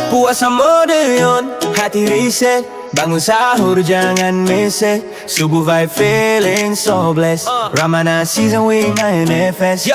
Puasa modern, hati reset. Bangun sahur jangan miss it. Subuh vibe feeling so blessed. Ramadan season we main FS.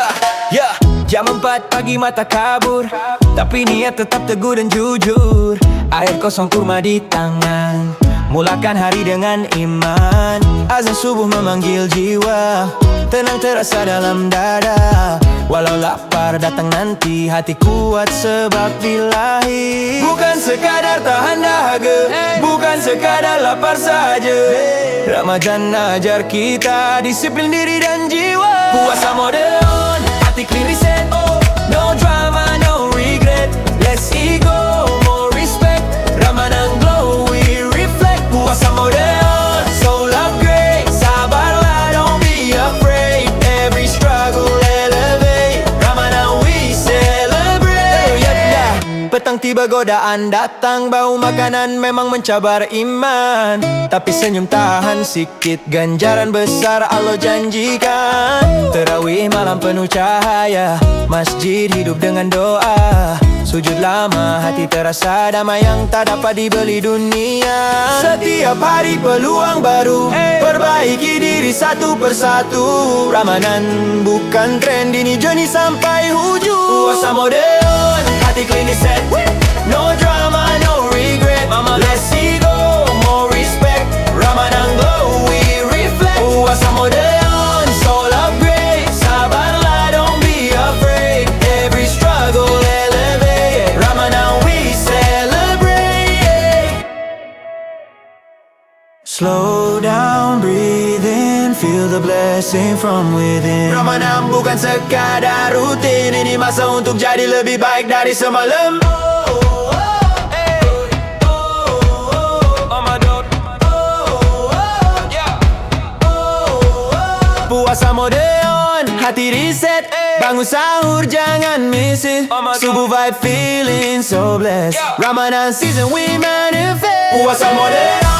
Jam 4 pagi mata kabur, tapi niat tetap teguh dan jujur. Air kosong kurma di tangan, mulakan hari dengan iman. Azan subuh memanggil jiwa, tenang terasa dalam dada. Walau lapar datang nanti, hati kuat sebab bilahi. Bukan sekadar tahan dahaga, bukan sekadar lapar saja. Ramadan ajar kita disiplin diri dan jiwa. Puasa modern, hati clean reset. No drama, no regret. Less ego, more respect. Ramadan glow, we reflect. Puasa modern, soul upgrade. Sabarlah, don't be afraid. Every struggle elevate. Ramadan we celebrate. Petang tiba godaan datang, bau makanan memang mencabar iman. Tapi senyum tahan sikit, ganjaran besar Allah janjikan. Terawih malam penuh cahaya, masjid hidup dengan doa. Sujud lama, hati terasa damai yang tak dapat dibeli dunia. Setiap hari peluang baru, perbaiki diri satu persatu. Ramadan bukan tren, ini journey sampai hujung. Puasa modern, hati clean reset. No drama, no regret. Less ego, more respect. Ramadan glow, we reflect. Puasa modern, soul upgrade. Sabarlah, don't be afraid. Every struggle elevate. Ramadan we celebrate. Slow down, breathe in, feel the blessing from within. Ramadan bukan sekadar rutin, ini masa untuk jadi lebih baik dari semalam. Puasa modern, hati reset. Bangun sahur jangan miss it. Subuh vibe feeling so blessed. Ramadan season we manifest. Puasa modern.